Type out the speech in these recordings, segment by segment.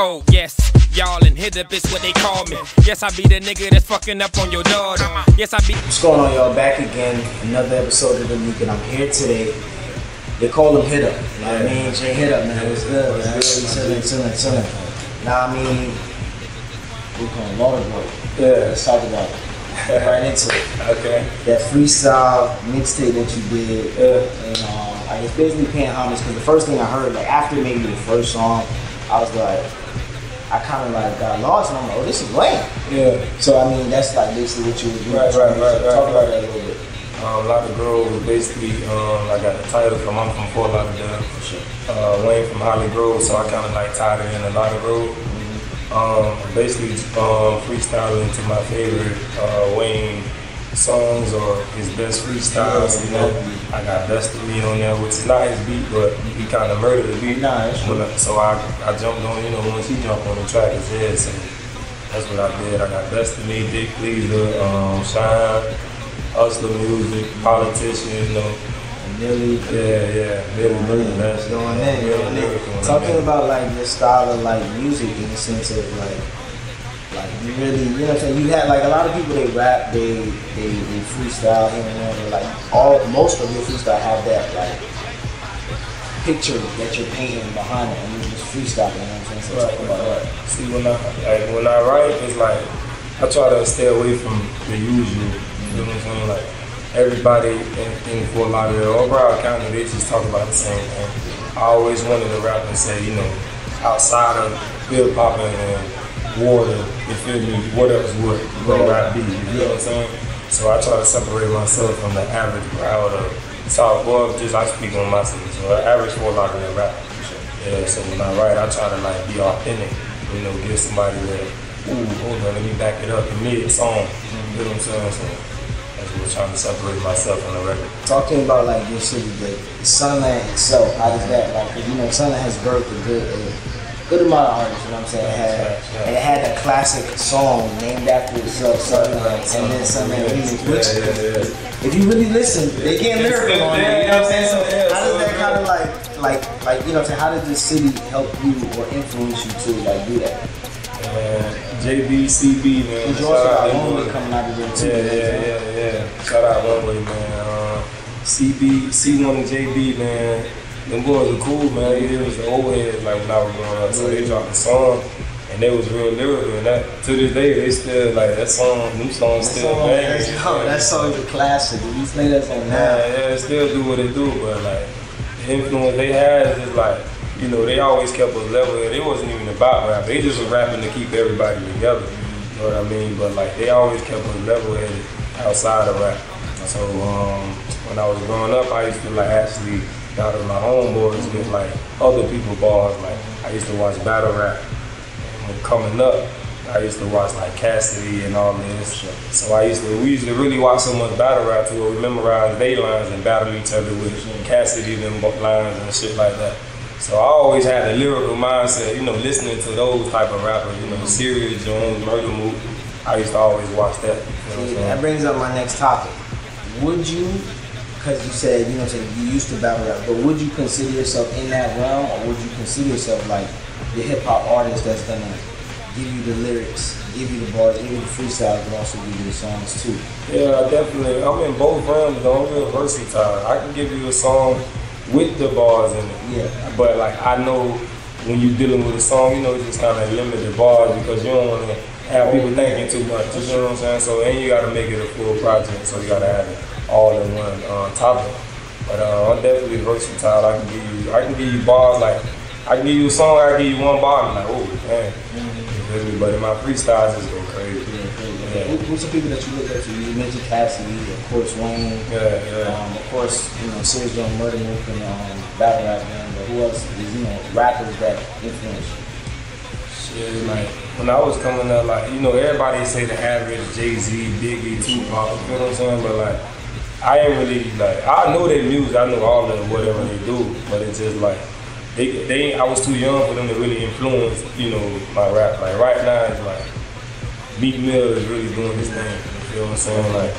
Oh yes, y'all and Jayhitup is what they call me. Yes, I be the nigga that's fucking up on your daughter. Yes, I be. What's going on, y'all? Back again, another episode of The Leak, and I'm here today. They call him Jayhitup. You know what I mean? Jayhitup, man. What's good, man? Chillin'. Now, I mean, we call him Laudergrove. Yeah. Let's talk about it. Right into it. Okay. That freestyle mixtape that you did. Yeah. And I was basically paying homage because the first thing I heard, like after maybe the first song, I was like, I kind of like got lost and I'm like, oh, this is lame. Yeah. So I mean, that's like basically what you were doing. Right. Talk about that a little bit. Laudergrove was basically, I got the title from, I'm from Fort Lauderdale. Sure. Wayne from Holly Grove, so I kind of like tied it in to Laudergrove. Basically freestyling to my favorite Wayne songs or his best freestyles, you know. I got Best of Me on there, which is not his beat, but he kind of murdered the beat. Nah, so I jumped on, you know, once he jumped on the track, it's his, so that's what I did. I got Best of Me, Dick Pleaser, Shine, Hustler Music, Politician, you know. Millie. Yeah, Millie, that's going in. Talking about like your style of like music in the sense of like you really, you know what I'm saying? You had like a lot of people, they rap, they freestyle here and there, but like most of your freestyle have that like picture that you're painting behind it, and you just freestyle, you know what I'm saying? So talk about that. See, when I write, it's like I try to stay away from the usual. You know what I'm saying? Like everybody in Fort Lauderdale or Broward County, they just talk about the same thing. I always wanted to rap and say, you know, outside of hip hop and water, you feel me? What else would rap be? You know what I'm saying? So I try to separate myself from the average crowd of South. Well, just I speak on myself. So the average Fort Lauderdale rap. Yeah. So when I write, I try to like be authentic. You know, give somebody that, ooh, hold on, let me back it up in mid-song. You know what I'm saying? So that's what I'm trying to separate myself from the record. Talking about like your city, the Sunland itself, how does that like, cause you know, Sunland has birthed a good amount of artists, you know what I'm saying? And it had a classic song named after itself, Sunland, and then Sunland Remix, which, if you really listen, they get lyrical on it, you know what I'm saying? So how does that kind of like, you know what I'm saying, how did the city help you or influence you to like do that? JB, CB, man. You also got One Way coming out of there too. Yeah. Shout out One Way, man. CB, C1 and JB, man. Them boys were cool, man. It was the old heads like when I was growing up. So they dropped a song and they was real lyrical. And that to this day they still like that song, them songs still bang. That song's a classic. You play that song now. Yeah, still do what they do, but like the influence they had is just like, you know, they always kept us level. It wasn't even about rap. They just were rapping to keep everybody together. You know what I mean? But like they always kept us level-headed outside of rap. So when I was growing up, I used to like actually out of my homeboys with like other people's bars. Like I used to watch battle rap. And coming up, I used to watch like Cassidy and all this. So we used to really watch so much battle rap to where we memorized their lines and battle each other with Cassidy them lines and shit like that. So I always had a lyrical mindset, you know, listening to those type of rappers, you know, Serious Jones, Murder Mook. I used to always watch that. You know, that brings up my next topic. Would you, because you said, you know what I'm saying, you used to battle rap, but would you consider yourself in that realm, or would you consider yourself like the hip hop artist that's gonna give you the lyrics, give you the bars, give you the freestyle, but also give you the songs too? Yeah, definitely. I'm in both realms though. I'm real versatile. I can give you a song with the bars in it. Yeah. But like I know when you're dealing with a song, you know, you just kind of limit the bars because you don't want to have people thinking too much. You know what I'm saying? So and you got to make it a full project, so you got to have it all in one topic. But I'm definitely versatile. I can give you bars like I can give you a song. I can give you one bar. I'm like, oh man. But in my freestyles, just go crazy. Who's the people that you look up to? You mentioned Cassidy, of course Wayne. Of course, you know, Serious Jones, Murder Mook, and battle rap man. But who else is, you know, rappers that influence you? Shit, like when I was coming up, like, you know, everybody say the average Jay-Z, Biggie, Tupac, you know what I'm saying? But like I ain't really like, I know their music, I know all of whatever they do, but it's just like I was too young for them to really influence, you know, my rap. Like right now it's like Meek Mill is really doing his thing. You know what I'm saying? Like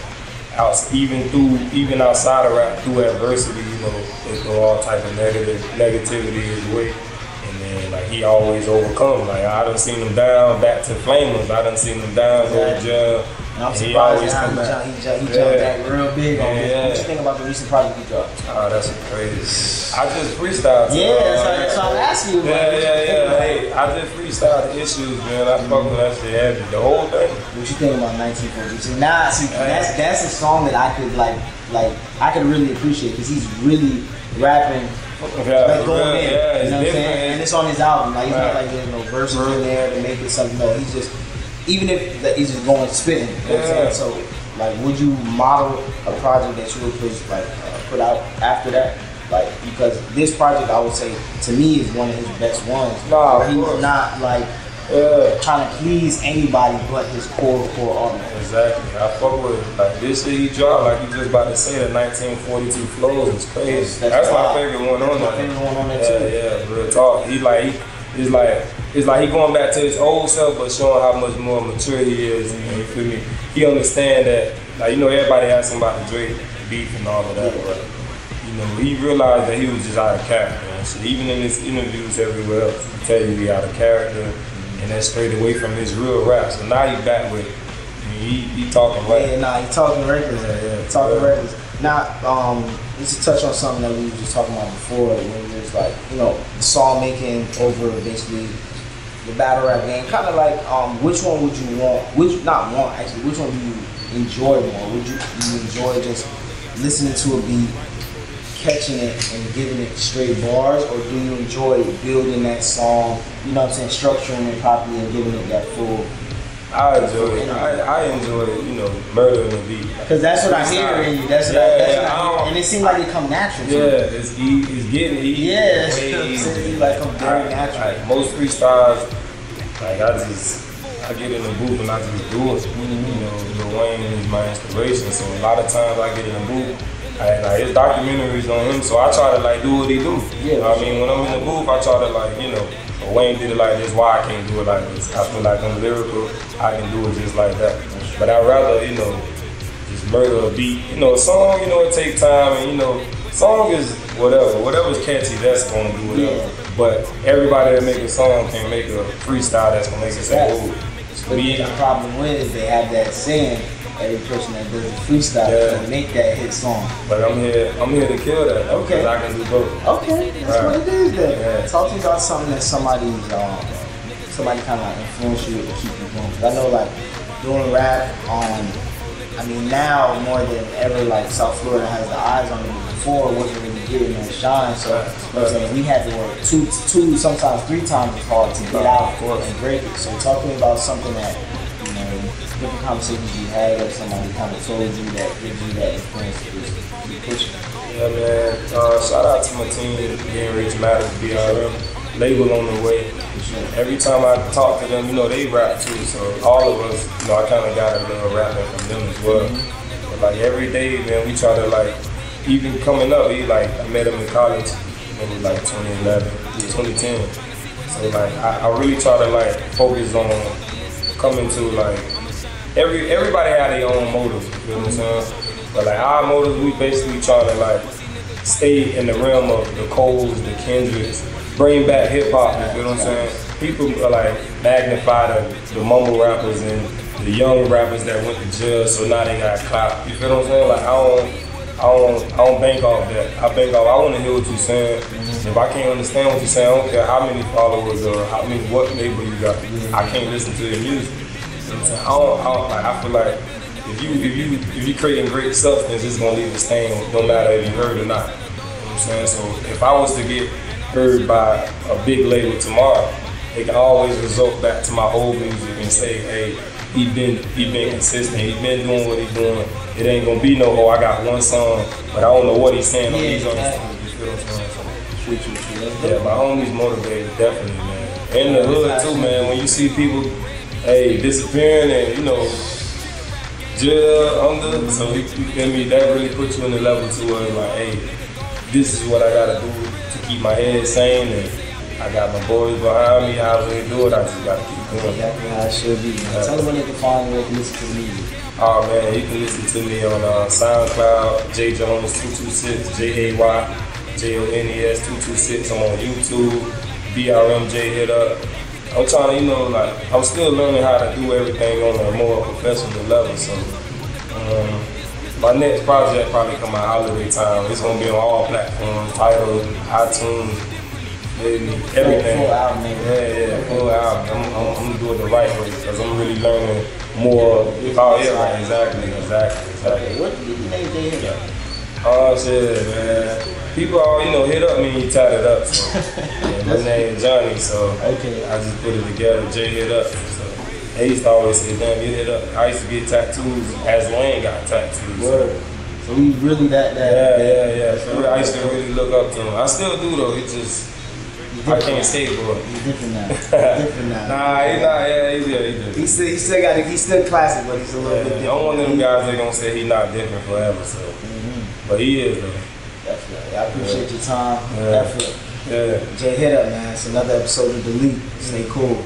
even outside of rap, through adversity, you know, they throw all type of negativity his way. And then like he always overcome. Like I done seen him down back to Flamers. I done seen him down go to jail. And I'm surprised how he jumped back real big on it. What you think about the recent project he dropped? Oh, that's crazy. I just freestyled. Yeah, that's what I'm asking you about. Yeah. Hey, I just freestyled the issues, man. I fuck with that shit heavy. The whole thing. What you think about 1942? Nah, see, that's a song that I could like I could really appreciate because he's really rapping. Like going in, you know what I'm saying? And it's on his album. Like, he's not like there's no verses in there to make it something. No, he's just, even if he's just going spitting. You know what I'm saying? So, like, would you model a project that you would put out after that? Like, because this project, I would say, to me, is one of his best ones. Nah, he was not like trying to please anybody but his core audience. Exactly. I fuck with it. Like this shit he dropped, like you just about to say, the 1942 flows is crazy. That's my favorite one on there. Favorite one on there too. Yeah, real talk. It's like he going back to his old self, but showing how much more mature he is. And you feel me? He understand that, like, you know, everybody asking about the Drake beef and all of that, but you know, he realized that he was just out of character. And so even in his interviews everywhere else, he tell you he out of character, and that's straight away from his real rap. So now he back with it. He talking right. Yeah, nah, he talking records. Talking records. Now, just to touch on something that we were just talking about before, when it was like, you know, the song making over basically the battle rap game. Kind of like, which one would you want? Which one do you enjoy more? Do you enjoy just listening to a beat, catching it, and giving it straight bars, or do you enjoy building that song? You know what I'm saying, structuring it properly and giving it that full. I enjoy it. I enjoy it, you know, murdering the beat. Because that's what I hear in you. That's what I hear. And it seems like it come natural to you. It's getting easy. Yeah, it's like come very natural. Like most freestyles, like I get in the booth and I just do it. You know, Lil Wayne is my inspiration. So a lot of times I get in the booth, like his documentaries on him, so I try to like do what he do. Yeah, I mean, when I'm in the booth, I try to like, you know, Wayne did it like this, why I can't do it like this? I feel like I'm lyrical, I can do it just like that. But I'd rather, you know, just murder a beat. You know, a song, you know, it takes time, and you know, song is whatever's catchy, that's gonna do whatever. Yeah. But everybody that make a song can make a freestyle that's gonna make it say, oh, but the problem with it is they have that saying, every person that does a freestyle can make that hit song. But I'm here to kill that. Okay. I can do both. Okay, that's what it is then. Yeah. Talk to me about something that somebody kind of like influenced you to keep you going. I know like doing rap I mean now more than ever, like South Florida has the eyes on it. Before it wasn't really getting that shine, so you know what I'm saying, we had to work two, sometimes 3 times as hard to get out and break it. So talk to me about something that, you know, different conversations you had, or somebody kind of told you that gives you that influence to just keep pushing. Yeah, man. Shout out to my team, Being Rich Matters, BRM. Label on the way. Every time I talk to them, you know, they rap too, so all of us, you know, I kind of got a little rapping from them as well. But like every day, man, we try to like, even coming up, I met him in college, maybe like 2011, 2010. So like, I really try to like focus on coming to like, everybody had their own motives, you know what I'm saying? But like our motives, we basically try to like stay in the realm of the Coles, the Kendricks, bring back hip hop, you know what I'm saying? People are like magnify the mumble rappers and the young rappers that went to jail, so now they got clout. You feel what I'm saying? Like I don't bank off that. I bank off, I want to hear what you're saying. If I can't understand what you're saying, I don't care how many followers or what label you got. I can't listen to your music. You know what I'm saying? I feel like if you creating great substance, it's gonna leave a stain, no matter if you heard or not. You know what I'm saying? So if I was to get heard by a big label tomorrow, it can always result back to my old music and say, hey, he been consistent, he been doing what he doing. It ain't gonna be no, I got one song, but I don't know what he's saying on these other songs. You feel what I'm saying? Yeah, my homies motivated, definitely, man. In the hood too, man, when you see people, disappearing and, you know, jail under, so you feel me, that really puts you in the level to where like, hey, this is what I gotta do to keep my head sane, and I got my boys behind me. How they do it, I just gotta keep doing it. Exactly how it should be. Tell them when they can find where they can listen to the music. Oh man, you can listen to me on SoundCloud, J Jones 226, JAYJONES 226. I'm on YouTube, BRM Jayhitup. I'm trying to, you know, like, I'm still learning how to do everything on a more professional level. So, my next project probably come out holiday time. It's gonna be on all platforms, Tidal, iTunes, everything. Full album, yeah, full album. I'm gonna do it the right way because I'm really learning more. Oh yeah, right, exactly. What did you name Jayhitup? Oh shit, man. People all, you know, hit up me, you tied it up. So. Yeah, my name is Johnny, so okay. I just put it together, Jayhitup. So they used to always say, damn, you hit up. I used to get tattoos as Wayne got tattoos. Word. So we really that. Yeah. So I used to really look up to him. I still do though. It's just I can't skateboard. He's different now. Nah, he's not. Yeah, he did. He's still classic, but he's a little bit different. I'm one of them guys that gonna say he's not different forever. So, but he is though. Definitely. I appreciate your time, effort. Yeah. Jayhitup, man. It's another episode of TheLeak. Stay cool.